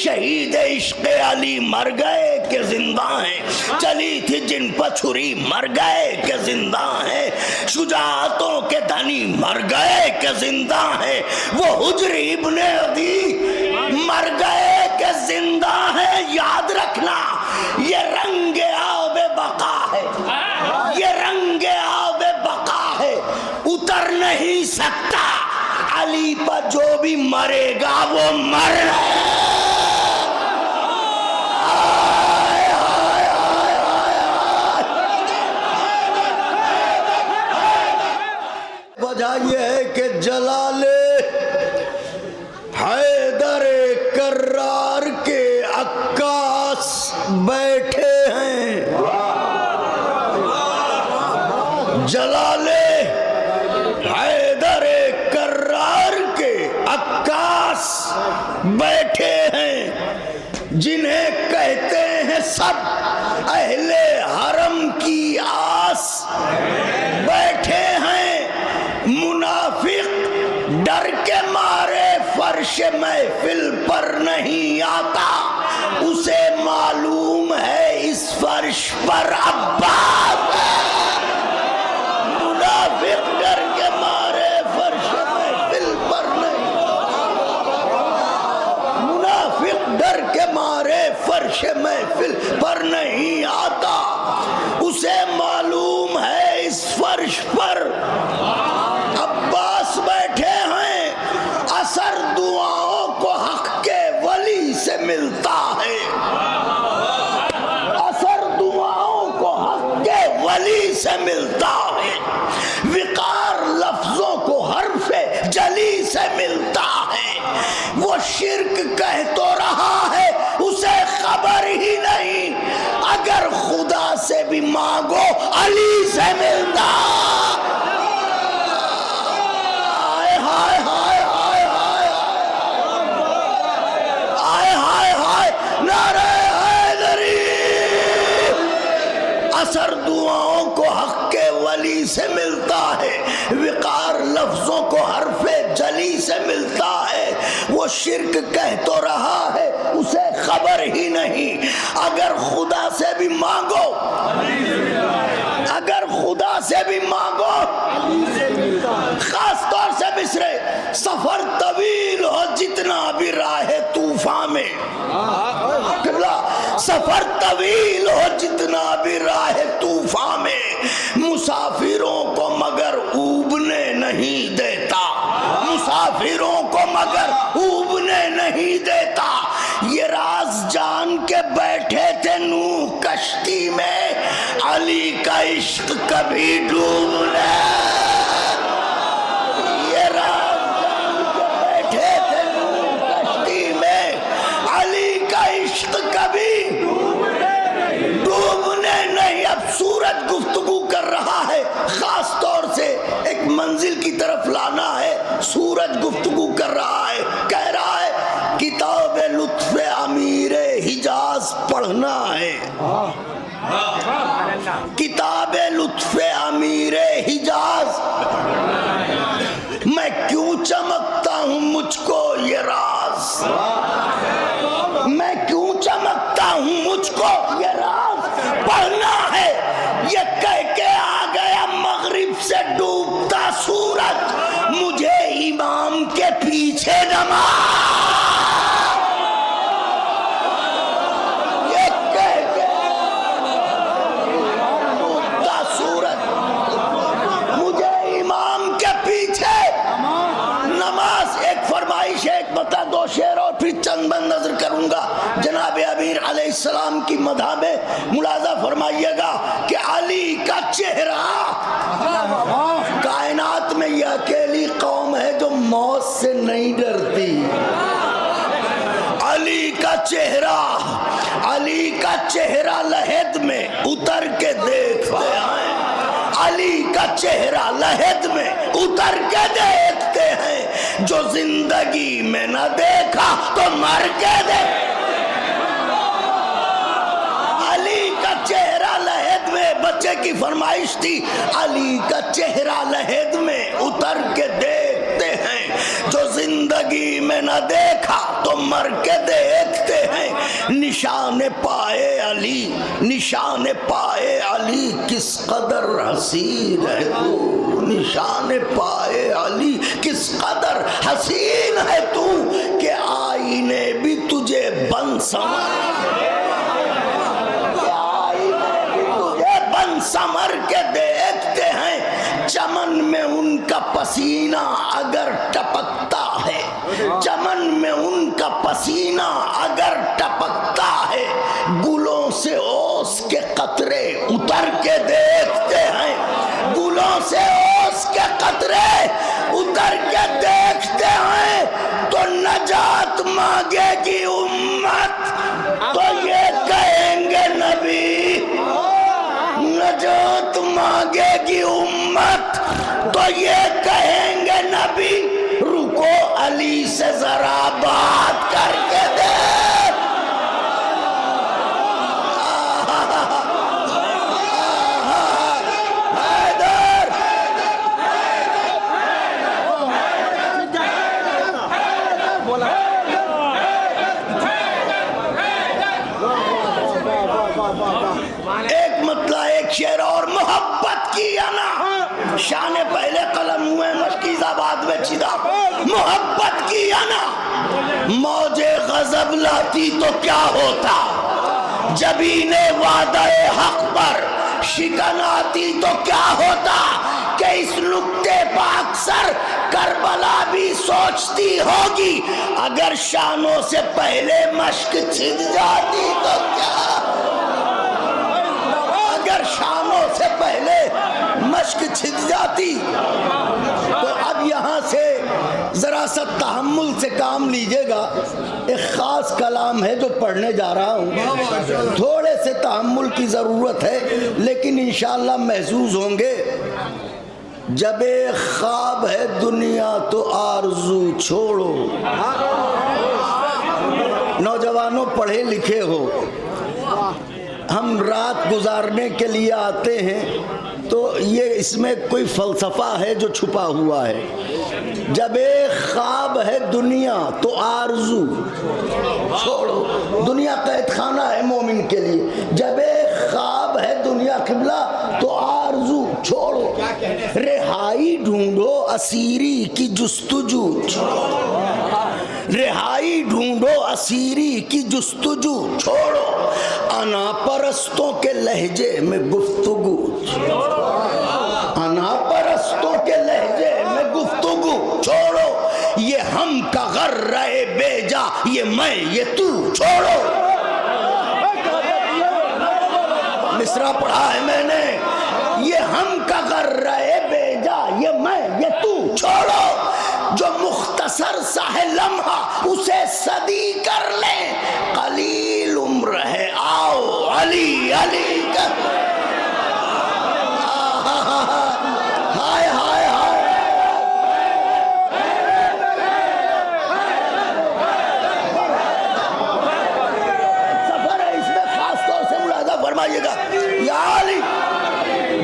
शहीद इश्क़ अली मर गए के जिंदा हैं, चली थी जिन पर छुरी मर गए के जिंदा हैं, शुजाअतों के धनी मर गए के जिंदा हैं, वो हुज्र इब्न अदी मर गए के जिंदा हैं। याद रखना ये रंग आबे बका है, ये रंग आबे बका है, उतर नहीं सकता। अली पर जो भी मरेगा वो मर वजह यह है कि जलाले हैदर कर्रार के अक्कास बैठे हैं, जलाले हैदर कर्रार के अक्कास बैठे हैं, जिन्हें कहते हैं सब अहले हरम की आस बैठे हैं। मुनाफिक डर के मारे फर्श महफिल पर नहीं आता, उसे मालूम है इस फर्श पर अब्बास है। मुनाफिक डर के मारे फर्श महफिल पर नहीं, मुनाफिक डर के मारे फर्श महफिल पर नहीं आता, उसे मालूम है इस फर्श पर अब्बास बैठे हैं। असर दुआओं को हक के वली से मिलता है, असर दुआओं को हक के वली से मिलता है, विकार लफ्जों को हर्फे जली से मिलता है। वो शिर्क कह तो रहा है उसे खबर ही नहीं, अगर खुदा से भी मांगो अली से मिलता। असर दुआओं को हक के वली से मिलता है, विकार लफ्जों को हरफे जली से मिलता है। वो शिर्क कह तो रहा है उसे खबर ही नहीं, अगर खुदा से भी मांगो, अगर खुदा से भी मांगो, खास तौर से मिसरे सफर तवील हो जितना भी राह तूफान में, सफर तवील हो जितना भी राह तूफान में, मुसाफिरों को मगर ऊबने नहीं देता, मुसाफिरों को मगर ऊबने नहीं देता। ये राज जान के बैठे थे नूह कश्ती में, अली का इश्क कभी डूबने, ये राज जान के बैठे थे नूह कश्ती में, अली का इश्क कभी डूबने नहीं। अब सूरज गुफ्तगू कर रहा है, खास तौर से एक मंजिल की तरफ लाना है। सूरज गुफ्तगू कर रहा है, कह रहा है किताब लुत्फ़ अमीर हिजाज पढ़ना है, किताब लुत्फ़ अमीर हिजाज। मैं क्यों चमकता हूँ मुझको ये राज, मैं क्यों चमकता हूँ मुझको ये राज पढ़ना है। ये कह के आ गया मगरिब से डूबता सूरज, मुझे इमाम के पीछे नमाज, ये कह के डूबता सूरज, मुझे इमाम के पीछे नमाज। एक फरमाइश, एक बता दो शेर और फिर चंद बंद नजर करूंगा। जनाब अमीर अलैहिस्सलाम की मदह में मुलाजा फरमाइएगा कि अली का चेहरा, कायनात में यह अकेली कौम है जो मौत से नहीं डरती। अली का चेहरा, अली का चेहरा लहद में उतर के देखते हैं, अली का चेहरा लहद में उतर के देखते हैं, जो जिंदगी में न देखा तो मर के देख। अली का चेहरा लहद में, बच्चे की फरमाइश थी, अली का चेहरा लहद में उतर के देखते हैं, जो जिंदगी में न देखा तो मर के देखते निशान पाए अली, निशान पाए अली किस कदर हसीन है तू, निशान पाए अली किस कदर हसीन है तू, कि आईने भी तुझे बन समर के देखते हैं, चमन में उनका पसीना अगर टपकता है, चमन में उनका पसीना अगर टपकता है, गुलों से ओस के कतरे उतर के देखते हैं, गुलों से ओस के कतरे उतर के देखते हैं, तो नजात मांगेगी उम्मत तो ये कहेंगे नबी, नजात मांगेगी उम्मत तो ये कहेंगे नबी, रुको अली से जरा बात करके दे। एक मतलब एक शेर और मोहब्बत की आना, शाने पहले कलम हुए मशकीज़ाबाद में चिदा, मोहब्बत की आना मौजे गजब लाती तो क्या होता, जबीने वादे हक पर शिकन आती तो क्या होता, कि इस नुक्ते पर अक्सर करबला भी सोचती होगी, अगर शानों से पहले मश्क छिद जाती तो क्या, अगर शानों से पहले मश्क छिद जाती। तो अब यहाँ से जरा सा तहम्मुल से काम लीजिएगा, एक खास कलाम है जो पढ़ने जा रहा हूँ, थोड़े से तहम्मुल की ज़रूरत है लेकिन इंशाअल्लाह महसूस होंगे। जब एक ख्वाब है दुनिया तो आरज़ू छोड़ो, नौजवानों पढ़े लिखे हो, हम रात गुजारने के लिए आते हैं तो ये इसमें कोई फ़लसफ़ा है जो छुपा हुआ है। जब एक ख्वाब है दुनिया तो आरज़ू छोड़ो, दुनिया कैद खाना है मोमिन के लिए, जब एक ख्वाब है दुनिया किबला तो आरज़ू छोड़ो, रिहाई ढूंढो असीरी की जुस्तजू, रिहाई ढूंढो असीरी की जुस्तजू छोड़ो, अना परस्तों के लहजे में गुफ्तगू, अना परस्तों के लहजे में गुफ्तगू छोड़ो, ये हम का गर रहे बेजा, ये मैं ये तू छोड़ो। मिसरा पढ़ा है मैंने, ये हम का गर रहे बेजा, ये मैं ये तू छोड़ो, जो मुख्तसर सा है लम्हा उसे सदी कर ले, कलील उम्र है आओ अली अली कर, हाय हाय हाय, सफर है इसमें खास तौर से मुलाजा फरमाइएगा। या अली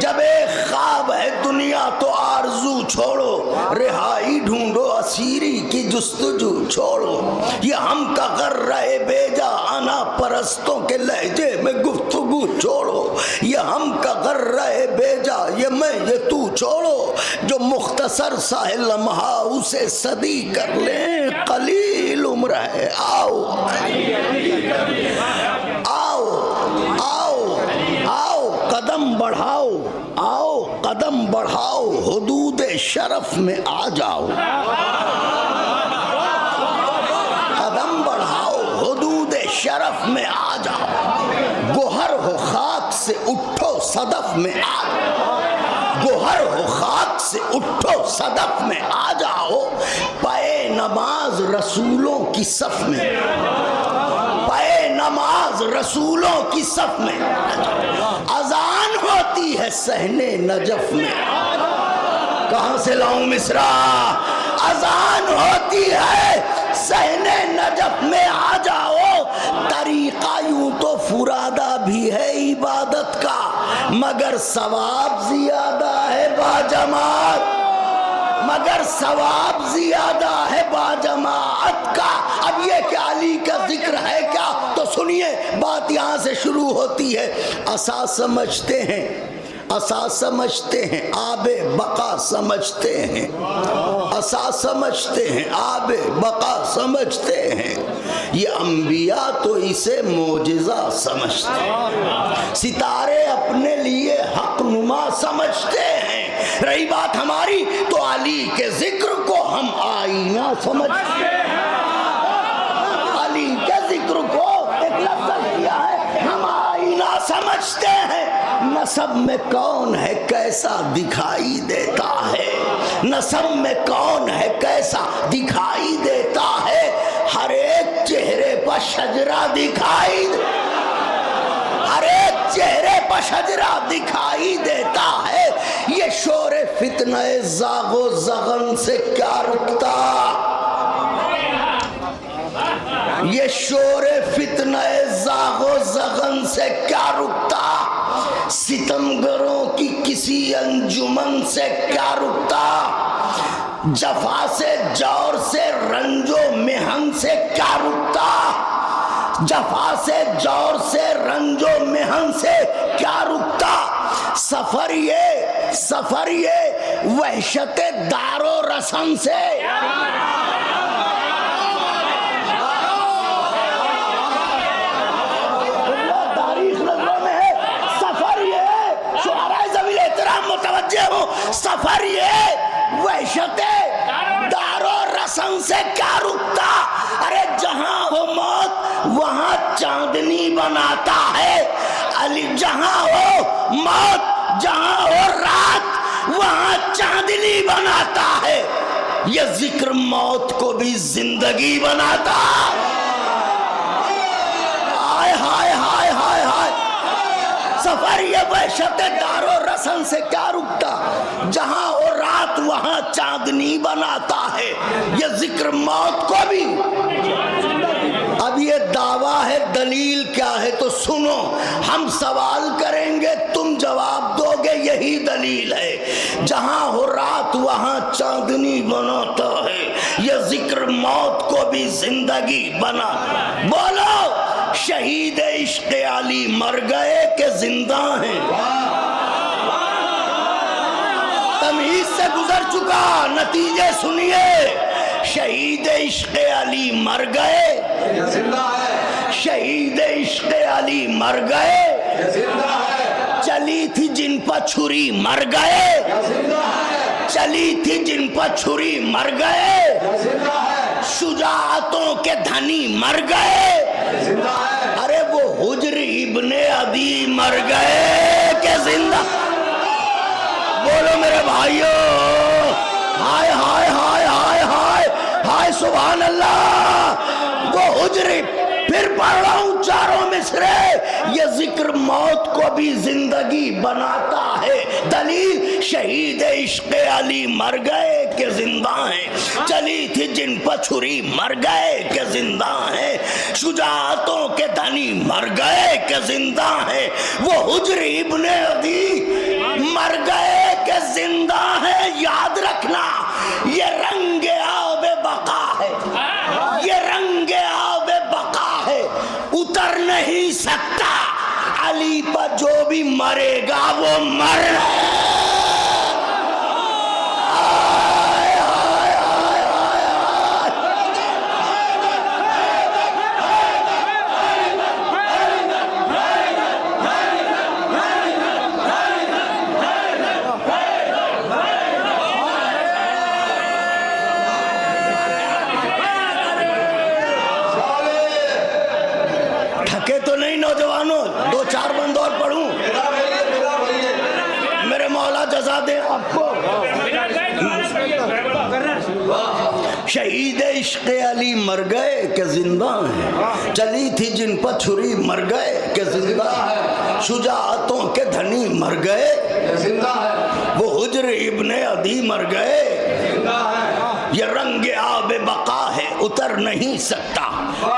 जब एक ख्वाब है दुनिया तो आरज़ू छोड़ो, रिहाई ढूंढो असीरी की जुस्तजू छोड़ो, ये हम का कर रहे बेजा, अना परस्तों के लहजे में गुफ्तगू छोड़ो, ये हम का कर रहे बेजा, ये मैं ये तू छोड़ो, जो मुख्तसर सा है लम्हा उसे सदी कर ले, कलील उम्र है आओ आओ आओ आओ कदम बढ़ाओ, आओ कदम बढ़ाओ, हुदूद शरफ में आ जाओ, कदम बढ़ाओ हुदूद शरफ में आ जाओ, गोहर हो खाक से उठो सदफ में आ जाओ, गोहर हो खाक से उठो सदफ में आ जाओ, पाए नमाज रसूलों की सफ में, पाए नमाज रसूलों की सफ में, अजान होती है सहने नजफ में, कहां से लाऊं मिसरा, अजान होती है सहने नजफ में आ जाओ, तरीका यूं तो फुरादा भी है इबादत का, मगर सवाब ज्यादा है बाजमात, मगर सवाब ज्यादा है बाजमात का। अब ये क्या अली का जिक्र है क्या, तो सुनिए सुनिए, बात यहाँ से शुरू होती है। असा समझते हैं, असा समझते हैं, आबे बका समझते हैं, असा समझते हैं, आबे बका समझते हैं। ये अंबिया तो इसे मोजिजा समझते हैं, सितारे अपने लिए हक नुमा समझते हैं। रही बात हमारी तो अली के जिक्र को हम आईना समझते हैं। अली के जिक्र को एक लफ्ज़ किया है, हम आईना समझते हैं। नसब में कौन है कैसा दिखाई देता है, नसब में कौन है कैसा दिखाई देता है। हर एक चेहरे पर शजरा दिखाई, हर एक चेहरे पर शजरा दिखाई देता है। ये शोरे फितने जागो जगन से क्या रुकता, ये शोरे फितने जागो जगन से क्या रुकता। सितमगरों की किसी अंजुमन से क्या रुकता। जफा से जौर से रंजो मेहन से क्या रुकता, जफा से जौर से रंजो मेहन से क्या रुकता। सफर ये वहशत दारो रसम से, सफर ये वहशते दारो रसम से क्या रुकता। अरे जहां हो मौत वहां चांदनी बनाता है अली, जहां हो मौत जहां हो रात वहां चांदनी बनाता है। ये जिक्र मौत को भी जिंदगी बनाता। हाय हाय हाय हाय हाय, सफर ये वहशत दारो रसन से क्या रुकता, जहां हो रात वहां चांदनी बनाता है। ये जिक्र मौत को भी। अब ये दावा है, दलील क्या है तो सुनो। हम सवाल करेंगे, तुम जवाब दोगे, यही दलील है। जहां हो रात वहां चांदनी बनाता है, ये जिक्र मौत को भी जिंदगी बना। बोलो, शहीद इश्क़ अली मर गए के जिंदा हैं। तमीज से गुजर चुका, नतीजे सुनिए। शहीद इश्क़ अली मर गए, जिंदा है। शहीद इश्क़ अली मर गए, जिंदा है। चली थी जिन पर छुरी मर गए, जिंदा है। चली थी जिन पर छुरी मर गए, जिंदा है। शुजाअतों के धनी मर गए, जिंदा है। अरे वो हुज्र इब्ने अदी मर गए के जिंदा। बोलो मेरे भाइयों, हाय हाय हाय हाय हाय हाय, सुभान अल्लाह। वो हुज्र, फिर पढ़ रहा हूं चारों मिसरे। ये जिक्र मौत को भी जिंदगी बनाता है। दलील, शहीद इश्क़ अली मर गए के जिंदा हैं। चली थी जिन पर छुरी मर गए के जिंदा हैं। शुजाअतों के धनी मर गए के जिंदा हैं। वो हुज्र इब्ने अदी मर गए के जिंदा हैं। याद रखना, ये रंगे आबे बका है, ये रंगे आबे बका है, उतर नहीं सकता। अली पर जो भी मरेगा वो मर तो नहीं नौजवानों, दो चार बंद और पढ़ूं, मेरे मौला जज़ा दे आपको। शहीद इश्क़ अली मर गए के जिंदा हैं। चली थी जिन पर छुरी मर गए के जिंदा है। शुजाअतों के धनी मर गए, जिंदा है। वो हुज्र इब्ने अदी मर गए, जिंदा है। ये रंग आबे बका है, उतर नहीं सकता।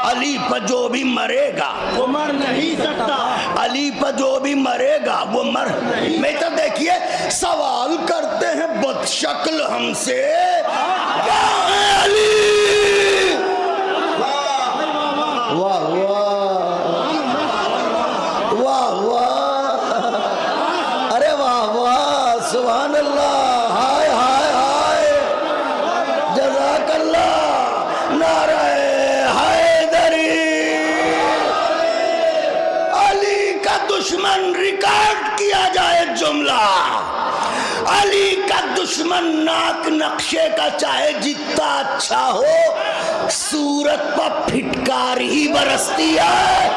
अली पर जो भी मरेगा वो मर नहीं सकता। अली पर जो भी मरेगा वो मर नहीं। मैं तो देखिए सवाल करते हैं बदशक्ल हमसे, क्या है अली? वाह वाह, दुश्मन रिकॉर्ड किया जाए जुमला, अली का दुश्मन नाक नक्शे का चाहे जितना अच्छा हो, सूरत पर फिटकार ही बरसती है।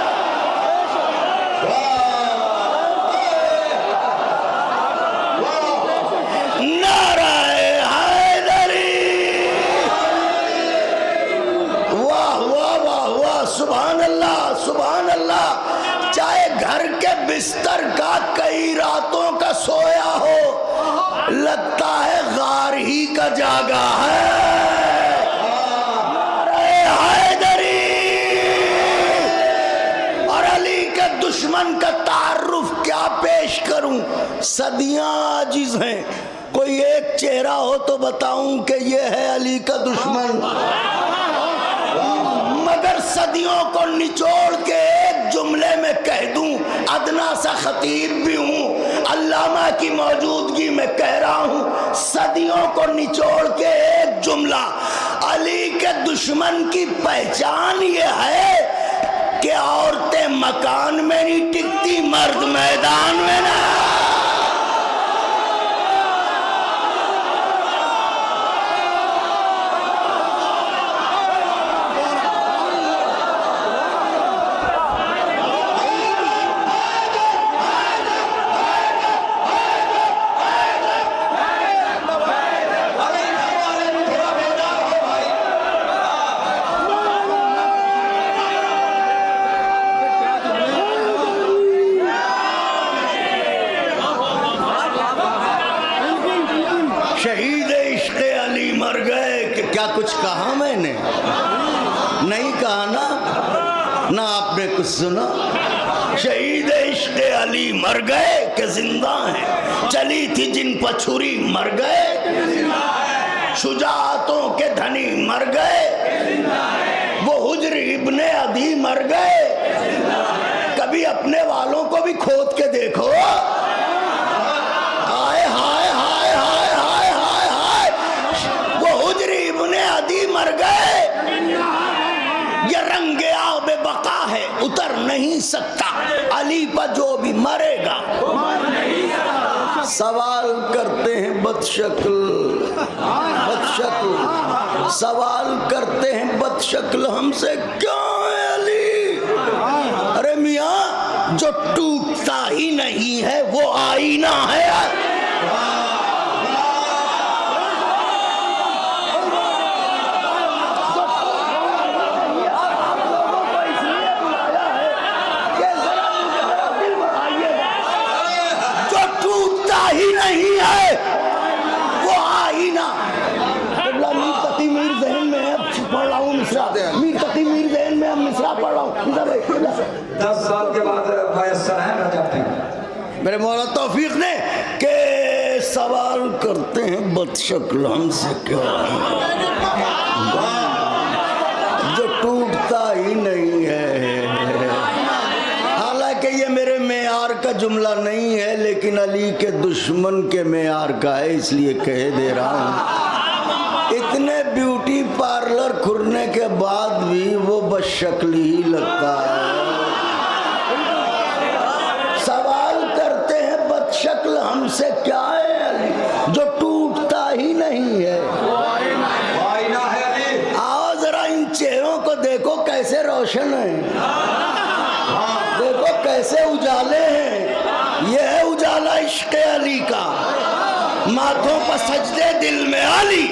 नाराए हैदरी, वाह वाह वाह वाह, सुभान अल्लाह सुभान अल्लाह। चाहे घर के बिस्तर का कई रातों का सोया हो, लगता है गार ही का जागा है। हैदरी और अली के दुश्मन का तारुफ क्या पेश करूं, सदियां आजिज हैं। कोई एक चेहरा हो तो बताऊं कि ये है अली का दुश्मन, मगर सदियों को निचोड़ के एक जुमले में कह दूं, अदना सा खतीब भी हूं, अल्लामा की मौजूदगी में कह रहा हूं, सदियों को निचोड़ के एक जुमला, अली के दुश्मन की पहचान ये है कि औरतें मकान में नहीं टिकती, मर्द मैदान में ना। शहीद इश्क़ अली मर गए कि क्या कुछ कहा मैंने? नहीं कहा ना आपने कुछ सुना? शहीद इश्क़ अली मर गए कि जिंदा हैं, चली थी जिन पर छुरी मर गए, शुजाअतों के धनी मर गए, वो हुज्र इब्ने अदी मर गए। कभी अपने वालों को भी खोद के देखो। मर गए, ये रंगे आबे बका है, उतर नहीं सकता, अली पर जो भी मरेगा। सवाल करते हैं बदशक्ल, सवाल करते हैं बदशक्ल हमसे, क्यों है अली? अरे मियां, जो टूटता ही नहीं है वो आईना है। ही नहीं है वो आईना। मीर तकी मीर ज़हन में है, पढ़ रहा हूँ मिसरा, मीर तकी मीर ज़हन में अब मिसरा पढ़ रहा हूँ। 10 साल के बाद मुयस्सर है ना जाते हैं मेरे मौला तौफीक ने के सवाल करते हैं बदशक्ल हमसे, क्यों जो टूटता ही नहीं है। ये मेरे मेयार का जुमला नहीं है, लेकिन अली के दुश्मन के मेयार का है, इसलिए कह दे रहा हूँ। इतने ब्यूटी पार्लर खुलने के बाद भी वो बदशक्ल ही लगता है। सवाल करते हैं बदशक्ल हमसे, क्या है अली जो टूटता ही नहीं है? आओ जरा इन चेहरों को देखो कैसे रोशन है, देखो कैसे उजाले हैं। ये है उजाला इश्क़ अली का, माथों पर सजदे दिल में अली।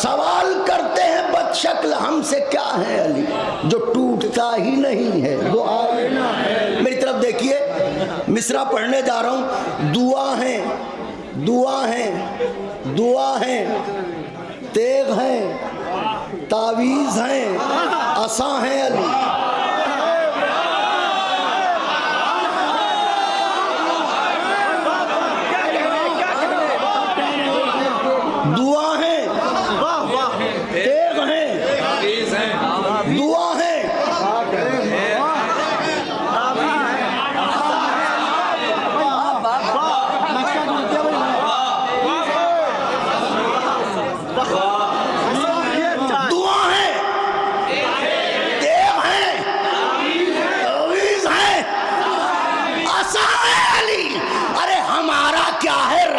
सवाल करते हैं बदशक्ल हमसे, क्या है अली जो टूटता ही नहीं है वो आईना है। मेरी तरफ देखिए, मिसरा पढ़ने जा रहा हूँ। दुआ है, दुआ है, दुआ है, तेग है, तावीज़ है, असा है अली। दुआ है, तेग है, दुआ है, दुआ है, तेग है,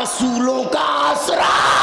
रसूलों का आसरा